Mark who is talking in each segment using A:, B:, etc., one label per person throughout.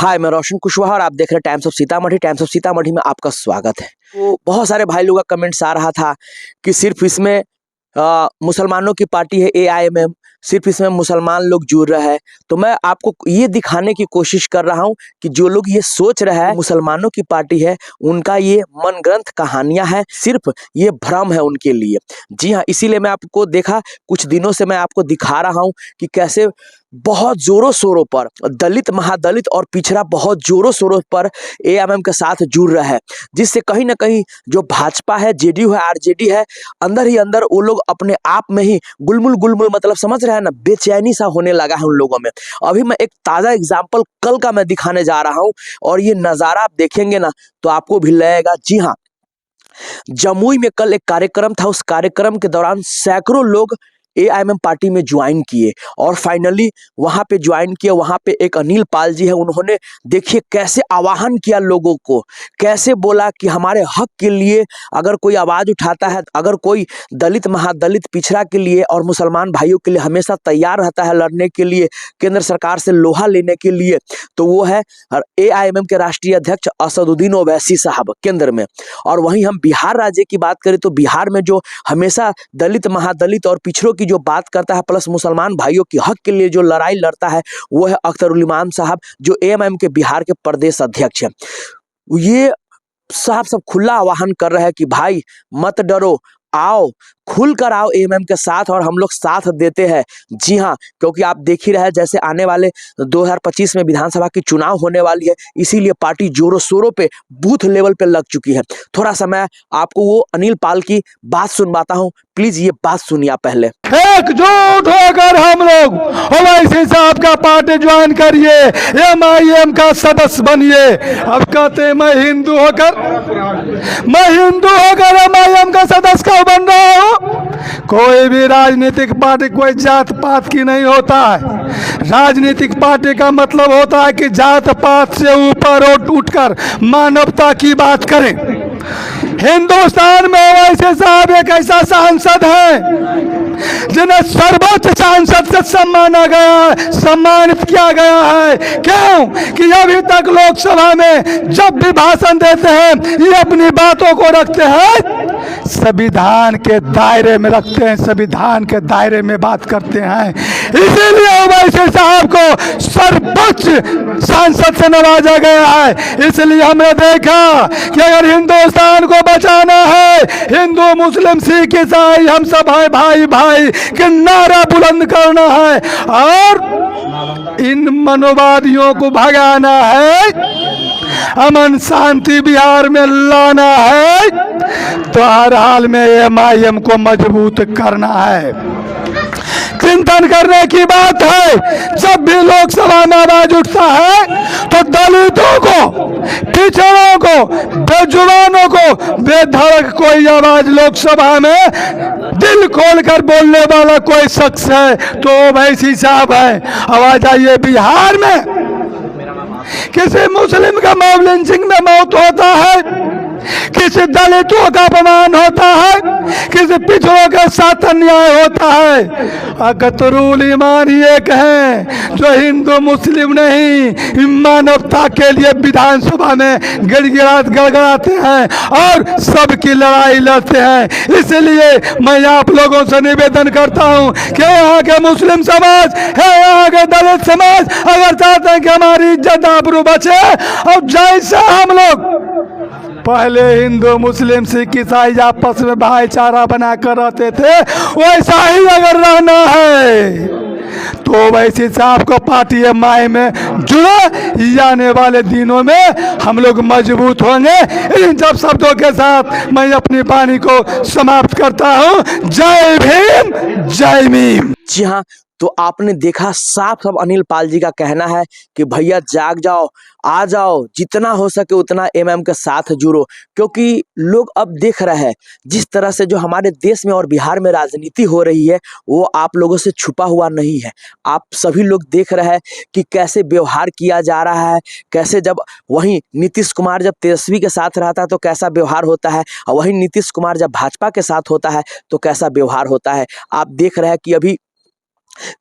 A: हाय, मैं रोशन कुशवाहा और आप देख रहे हैं times of Sitamarhi. Times of Sitamarhi में आपका स्वागत है। तो बहुत सारे भाई लोगों का कमेंट्स आ रहा था कि सिर्फ इसमें मुसलमानों की पार्टी है एआईएमएम, सिर्फ इसमें मुसलमान लोग जुड़ रहे हैं। तो मैं आपको ये दिखाने की कोशिश कर रहा हूँ कि जो लोग ये सोच रहे हैं मुसलमानों की पार्टी है, उनका ये मनगढ़ंत कहानियां हैं, सिर्फ ये भ्रम है उनके लिए। जी हाँ, इसीलिए मैं आपको देखा कुछ दिनों से मैं आपको दिखा रहा हूँ कि कैसे बहुत जोरों शोरों पर दलित, महादलित और पिछड़ा बहुत जोरों शोरों पर एआईएमएम के साथ जुड़ रहा है, जिससे कहीं ना कहीं जो भाजपा है, जेडीयू है, आरजेडी है, अंदर ही अंदर वो लोग अपने आप में ही गुलमुल गुलमुल, मतलब समझ रहे हैं ना, बेचैनी सा होने लगा है उन लोगों में। अभी मैं एक ताज़ा एग्जाम्पल कल का मैं दिखाने जा रहा हूँ और ये नज़ारा आप देखेंगे ना तो आपको भी लगेगा। जी हाँ, जमुई में कल एक कार्यक्रम था, उस कार्यक्रम के दौरान सैकड़ों लोग एआईएमएम पार्टी में ज्वाइन किए और फाइनली वहां पे ज्वाइन किया। वहां पे एक अनिल पाल जी है, उन्होंने देखिए कैसे आह्वान किया लोगों को, कैसे बोला कि हमारे हक के लिए अगर कोई आवाज उठाता है, अगर कोई दलित, महादलित, पिछड़ा के लिए और मुसलमान भाइयों के लिए हमेशा तैयार रहता है लड़ने के लिए, केंद्र सरकार से लोहा लेने के लिए, तो वो है एआईएमएम के राष्ट्रीय अध्यक्ष असदुद्दीन ओवैसी साहब केंद्र में। और वहीं हम बिहार राज्य की बात करें तो बिहार में जो हमेशा दलित, महादलित और पिछड़ों की जो बात करता है, प्लस मुसलमान भाइयों के हक के लिए जो लड़ाई लड़ता है, वो है अख्तरुल इमाम साहब, जो एएमएम के बिहार के प्रदेश अध्यक्ष हैं। ये साहब सब खुला आह्वान कर रहे हैं कि भाई मत डरो, आओ, खुलकर आओ एएमएम के साथ और हम लोग साथ देते हैं। जी हाँ, क्योंकि आप देख ही रहे हैं जैसे आने वाले 2025 में विधानसभा की चुनाव होने वाली है, इसीलिए पार्टी जोरों शोरों पे बूथ लेवल पे लग चुकी है। थोड़ा सा मैं आपको वो अनिल पाल की बात सुनवाता हूँ, प्लीज ये बात सुनिए आप पहले।
B: एकजुट होकर हम लोग ओवैसी साहब का पार्टी ज्वाइन करिए, एमआईएम का सदस्य बनिए। अब कहते हैं मैं हिंदू होकर एमआईएम का सदस्य क्यों बन रहा हूं? कोई भी राजनीतिक पार्टी कोई जात पात की नहीं होता है। राजनीतिक पार्टी का मतलब होता है कि जात पात से ऊपर उठकर मानवता की बात करें। हिंदुस्तान में ओवैसी साहब एक ऐसा सांसद है जिन्हें सर्वोच्च सांसद से सम्मानित किया गया है। क्यों? कि अभी तक लोकसभा में जब भी भाषण देते हैं ये अपनी बातों को रखते हैं संविधान के दायरे में, रखते हैं संविधान के दायरे में बात करते हैं। इसीलिए ओवैसी साहब को सर्वोच्च सांसद से नवाजा गया है। इसलिए हमने देखा कि अगर हिंदुस्तान को बचाना है, हिंदू, मुस्लिम, सिख, ईसाई, हम सब है भाई भाई के नारा बुलंद करना है और इन मनोवादियों को भगाना है, अमन शांति बिहार में लाना है, तो हर हाल में एमआईएम को मजबूत करना है। चिंतन करने की बात है, जब भी लोकसभा में आवाज उठता है तो दलितों को, पिछड़ों को, बेजुबानों को, बेधड़क कोई आवाज लोकसभा में दिल खोलकर बोलने वाला कोई शख्स है तो ओवैसी साहब है। आवाज आइए, बिहार में किसी मुस्लिम का मॉब लिंचिंग में मौत होता है, किसी दलितों का अपमान होता है, किसी पिछड़ों के साथ अन्याय होता है, अख्तरुल ईमान एक है जो हिंदू मुस्लिम नहीं, मानवता के लिए विधानसभा में गड़गड़ाते हैं और सबकी लड़ाई लड़ते हैं। इसलिए मैं आप लोगों से निवेदन करता हूं कि यहाँ के मुस्लिम समाज है, यहाँ के दलित समाज अगर चाहते हैं कि हमारी इज्जत आबरू बचे और जैसा हम लोग पहले हिंदू, मुस्लिम, सिख, ईसाई आपस में भाईचारा बनाकर रहते थे, वैसा ही अगर रहना है तो ओवैसी साहब को पार्टी एमआई में जुड़े। आने वाले दिनों में हम लोग मजबूत होंगे। इन सब शब्दों के साथ मैं अपनी वाणी को समाप्त करता हूं। जय भीम, जय मीम।
A: जी हाँ, तो आपने देखा साफ साफ अनिल पाल जी का कहना है कि भैया जाग जाओ, आ जाओ, जितना हो सके उतना एमएम के साथ जुड़ो, क्योंकि लोग अब देख रहे हैं जिस तरह से जो हमारे देश में और बिहार में राजनीति हो रही है वो आप लोगों से छुपा हुआ नहीं है। आप सभी लोग देख रहे हैं कि कैसे व्यवहार किया जा रहा है, कैसे जब वहीं नीतीश कुमार जब तेजस्वी के साथ रहता है तो कैसा व्यवहार होता है, और वहीं नीतीश कुमार जब भाजपा के साथ होता है तो कैसा व्यवहार होता है। आप देख रहे हैं कि अभी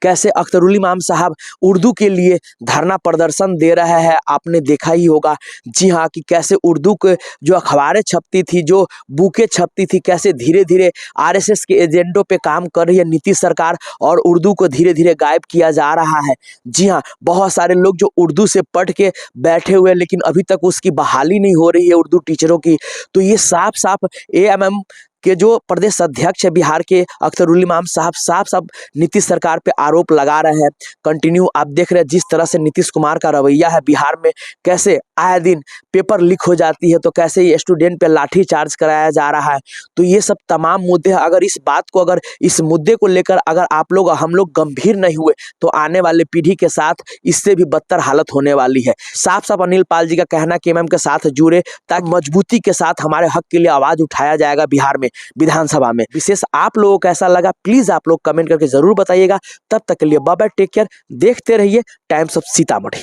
A: कैसे अख्तरुल इमाम साहब उर्दू के लिए धरना प्रदर्शन दे रहे हैं, आपने देखा ही होगा। जी हाँ, कि कैसे उर्दू के जो अखबारें छपती थी, जो बुकें छपती थी, कैसे धीरे धीरे आरएसएस के एजेंडों पे काम कर रही है नीतीश सरकार और उर्दू को धीरे धीरे गायब किया जा रहा है। जी हाँ, बहुत सारे लोग जो उर्दू से पढ़ के बैठे हुए, लेकिन अभी तक उसकी बहाली नहीं हो रही है उर्दू टीचरों की। तो ये साफ साफ एएमएम के जो प्रदेश अध्यक्ष है बिहार के अख्तरुल इमाम साहब साफ साफ नीतीश सरकार पे आरोप लगा रहे हैं। कंटिन्यू आप देख रहे हैं जिस तरह से नीतीश कुमार का रवैया है बिहार में, कैसे आए दिन पेपर लीक हो जाती है, तो कैसे ये स्टूडेंट पे लाठी चार्ज कराया जा रहा है। तो ये सब तमाम मुद्दे, अगर इस मुद्दे को लेकर अगर हम लोग गंभीर नहीं हुए तो आने वाले पीढ़ी के साथ इससे भी बदतर हालत होने वाली है। साफ साफ अनिल पाल जी का कहना कि एमएम के साथ जुड़े, ताकि मजबूती के साथ हमारे हक के लिए आवाज उठाया जाएगा बिहार में विधानसभा में। विशेष आप लोगों को कैसा लगा प्लीज आप लोग कमेंट करके जरूर बताइएगा। तब तक के लिए बाय बाय, टेक केयर, देखते रहिए टाइम्स ऑफ सीतामढ़ी।